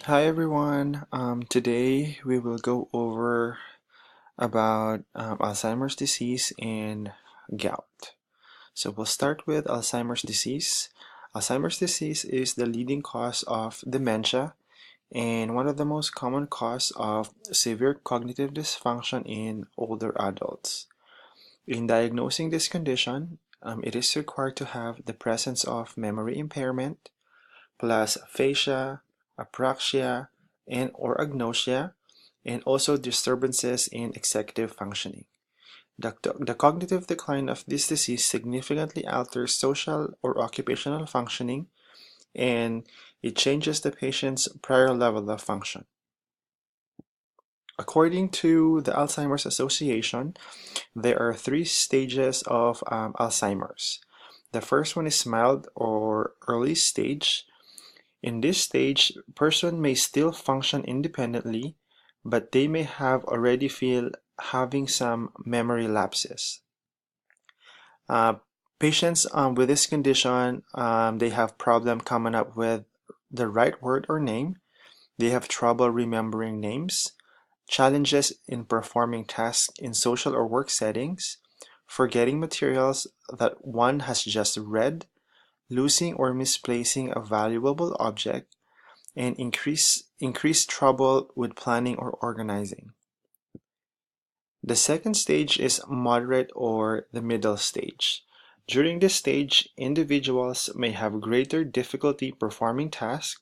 Hi everyone. Today we will go over about Alzheimer's disease and gout. So we'll start with Alzheimer's disease. Alzheimer's disease is the leading cause of dementia and one of the most common cause of severe cognitive dysfunction in older adults. In diagnosing this condition, it is required to have the presence of memory impairment, plus aphasia, apraxia, and/or agnosia, and also disturbances in executive functioning. The cognitive decline of this disease significantly alters social or occupational functioning, and it changes the patient's prior level of function. According to the Alzheimer's Association, there are three stages of Alzheimer's. The first one is mild or early stage. In this stage, person may still function independently, but they may have already feel having some memory lapses. Uh, Patients with this condition, they have problem coming up with the right word or name. They have trouble remembering names, challenges in performing tasks in social or work settings, forgetting materials that one has just read, losing or misplacing a valuable object, and increased trouble with planning or organizing. The second stage is moderate or the middle stage. During this stage, individuals may have greater difficulty performing tasks,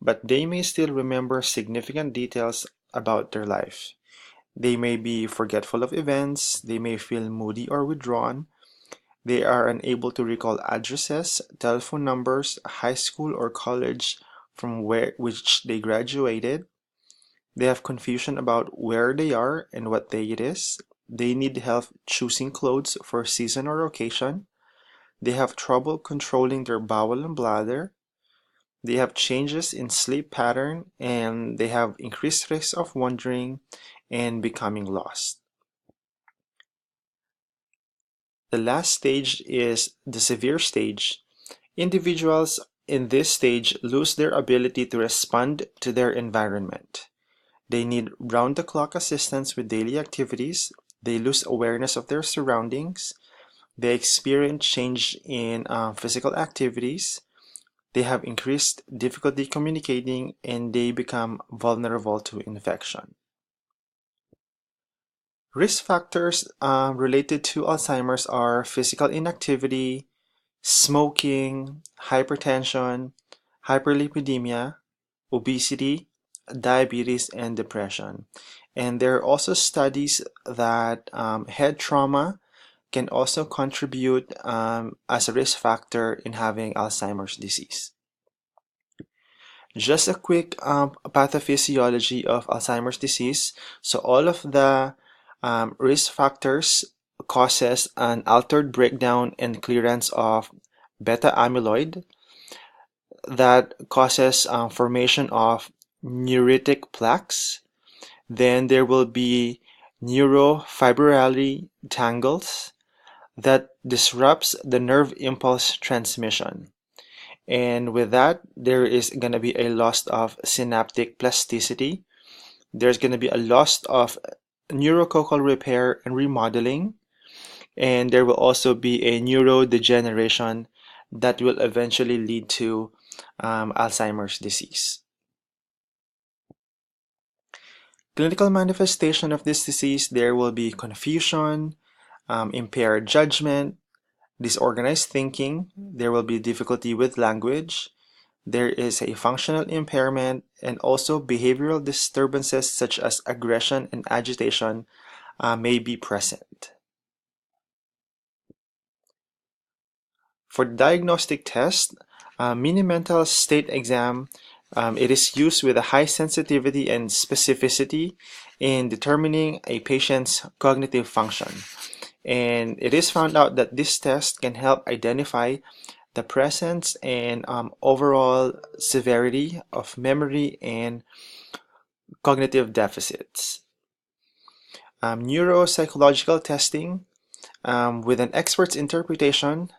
but they may still remember significant details about their life. They may be forgetful of events, they may feel moody or withdrawn, they are unable to recall addresses, telephone numbers, high school or college from which they graduated. They have confusion about where they are and what day it is. They need help choosing clothes for season or occasion. They have trouble controlling their bowel and bladder. They have changes in sleep pattern and they have increased risk of wandering and becoming lost. The last stage is the severe stage. Individuals in this stage lose their ability to respond to their environment. They need round-the-clock assistance with daily activities. They lose awareness of their surroundings. They experience change in physical activities. They have increased difficulty communicating and they become vulnerable to infection. Risk factors related to Alzheimer's are physical inactivity, smoking, hypertension, hyperlipidemia, obesity, diabetes, and depression. And there are also studies that head trauma can also contribute as a risk factor in having Alzheimer's disease. Just a quick pathophysiology of Alzheimer's disease. So all of the risk factors causes an altered breakdown and clearance of beta amyloid that causes formation of neuritic plaques. Then there will be neurofibrillary tangles that disrupts the nerve impulse transmission. And with that, there is going to be a loss of synaptic plasticity. There's going to be a loss of neurococcal repair and remodeling. And there will also be a neurodegeneration that will eventually lead to Alzheimer's disease. Clinical manifestation of this disease, there will be confusion, impaired judgment, disorganized thinking, there will be difficulty with language, there is a functional impairment, and also behavioral disturbances such as aggression and agitation may be present. For the diagnostic test, Mini-Mental State Exam, it is used with a high sensitivity and specificity in determining a patient's cognitive function. And it is found out that this test can help identify the presence and overall severity of memory and cognitive deficits. Neuropsychological testing, with an expert's interpretation,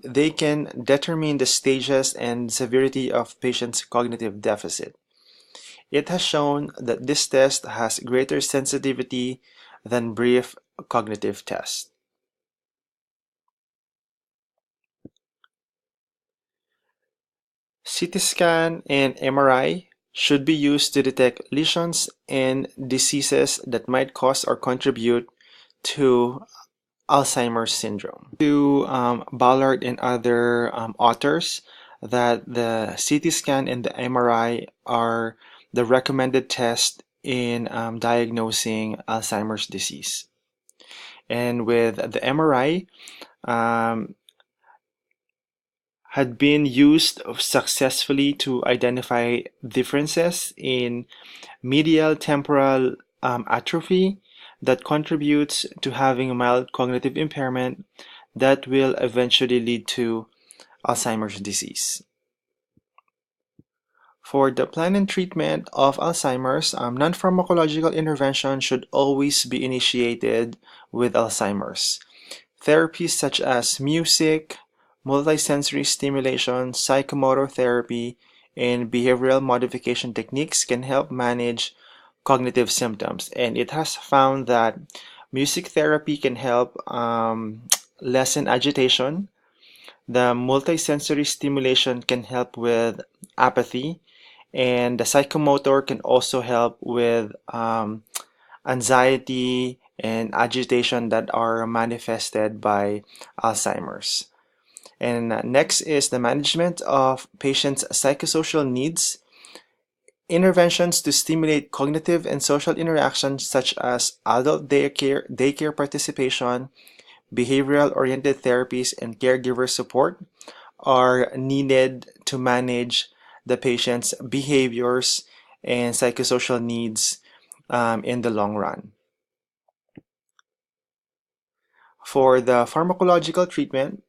they can determine the stages and severity of patient's cognitive deficit. It has shown that this test has greater sensitivity than brief cognitive tests. CT scan and MRI should be used to detect lesions and diseases that might cause or contribute to Alzheimer's syndrome. To Ballard and other authors that the CT scan and the MRI are the recommended test in diagnosing Alzheimer's disease. And with the MRI, um, had been used successfully to identify differences in medial temporal atrophy that contributes to having mild cognitive impairment that will eventually lead to Alzheimer's disease. For the plan and treatment of Alzheimer's, non-pharmacological intervention should always be initiated with Alzheimer's. Therapies such as music, multisensory stimulation, psychomotor therapy, and behavioral modification techniques can help manage cognitive symptoms. And it has found that music therapy can help lessen agitation. The multisensory stimulation can help with apathy, and the psychomotor can also help with anxiety and agitation that are manifested by Alzheimer's. And next is the management of patients' psychosocial needs. Interventions to stimulate cognitive and social interactions such as adult daycare participation, behavioral-oriented therapies, and caregiver support are needed to manage the patient's behaviors and psychosocial needs in the long run. For the pharmacological treatment,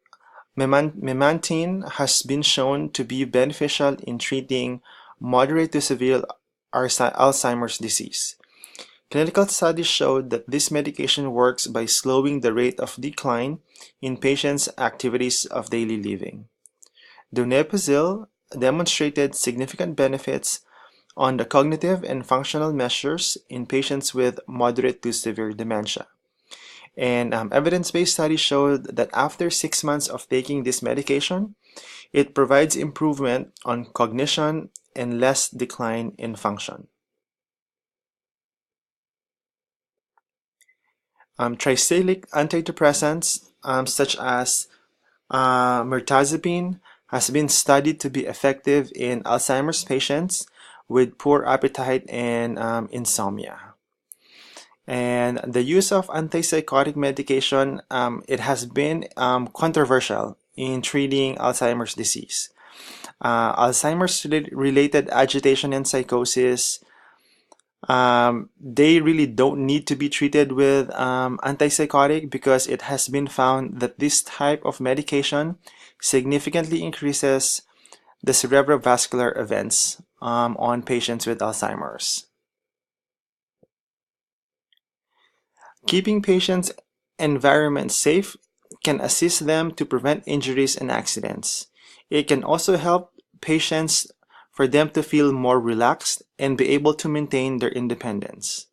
memantine has been shown to be beneficial in treating moderate to severe Alzheimer's disease. Clinical studies showed that this medication works by slowing the rate of decline in patients' activities of daily living. Donepezil demonstrated significant benefits on the cognitive and functional measures in patients with moderate to severe dementia. And evidence-based studies showed that after 6 months of taking this medication, it provides improvement on cognition and less decline in function. Tricyclic antidepressants such as mirtazapine has been studied to be effective in Alzheimer's patients with poor appetite and insomnia. And the use of antipsychotic medication, it has been controversial in treating Alzheimer's disease. Alzheimer's related agitation and psychosis, they really don't need to be treated with antipsychotic because it has been found that this type of medication significantly increases the cerebrovascular events on patients with Alzheimer's. Keeping patients' environment safe can assist them to prevent injuries and accidents. It can also help patients for them to feel more relaxed and be able to maintain their independence.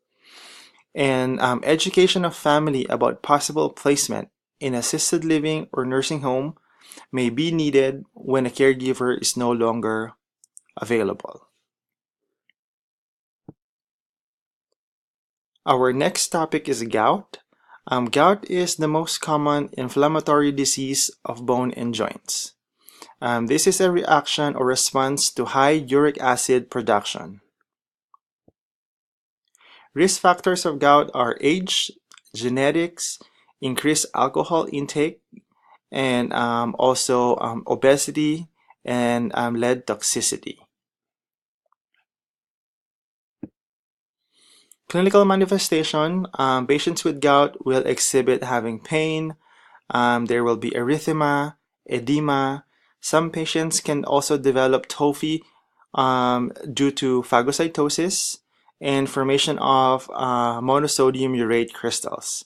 And education of family about possible placement in assisted living or nursing home may be needed when a caregiver is no longer available. Our next topic is gout. Gout is the most common inflammatory disease of bone and joints. This is a reaction or response to high uric acid production. Risk factors of gout are age, genetics, increased alcohol intake, and also obesity and lead toxicity. Clinical manifestation, patients with gout will exhibit having pain, there will be erythema, edema. Some patients can also develop tophi due to phagocytosis and formation of monosodium urate crystals.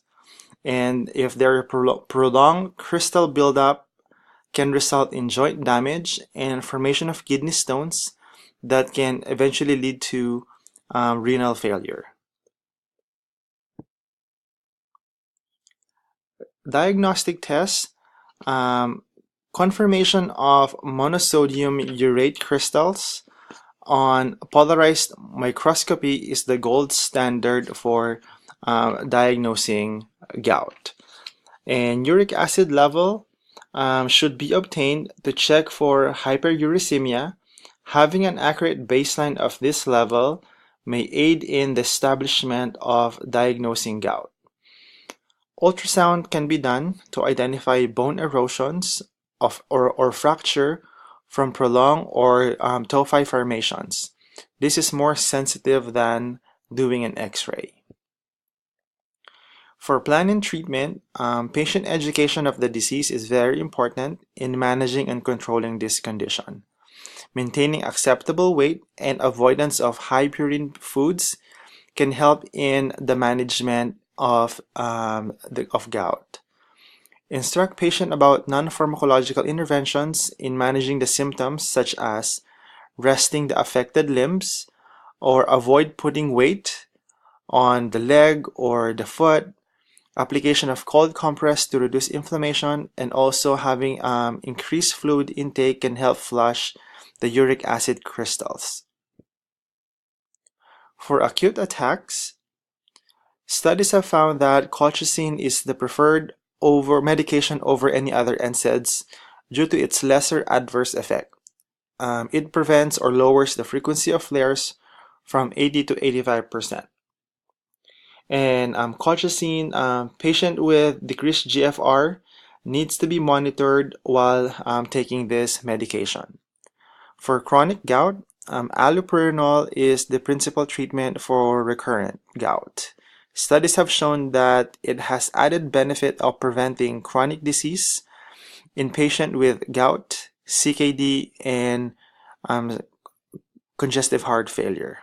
And if there are prolonged crystal buildup can result in joint damage and formation of kidney stones that can eventually lead to renal failure. Diagnostic tests, confirmation of monosodium urate crystals on polarized microscopy is the gold standard for diagnosing gout. And uric acid level should be obtained to check for hyperuricemia. Having an accurate baseline of this level may aid in the establishment of diagnosing gout. Ultrasound can be done to identify bone erosions or fracture from prolonged or tophi formations. This is more sensitive than doing an X-ray. For plan and treatment, patient education of the disease is very important in managing and controlling this condition. Maintaining acceptable weight and avoidance of high purine foods can help in the management of gout. Instruct patient about non-pharmacological interventions in managing the symptoms, such as resting the affected limbs, or avoid putting weight on the leg or the foot, application of cold compress to reduce inflammation, and also having increased fluid intake can help flush the uric acid crystals. For acute attacks, studies have found that colchicine is the preferred medication over any other NSAIDs due to its lesser adverse effect. It prevents or lowers the frequency of flares from 80 to 85%. And colchicine, patient with decreased GFR needs to be monitored while taking this medication. For chronic gout, allopurinol is the principal treatment for recurrent gout. Studies have shown that it has added benefit of preventing chronic disease in patients with gout, CKD, and congestive heart failure.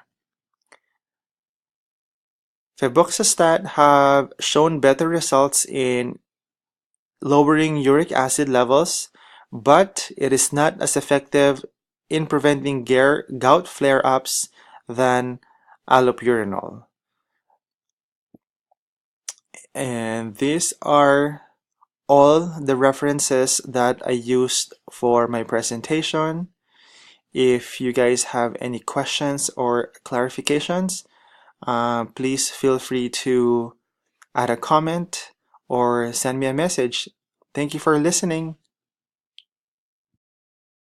Febuxostat have shown better results in lowering uric acid levels, but it is not as effective in preventing gout flare-ups than allopurinol. And these are all the references that I used for my presentation. If you guys have any questions or clarifications, please feel free to add a comment or send me a message. Thank you for listening.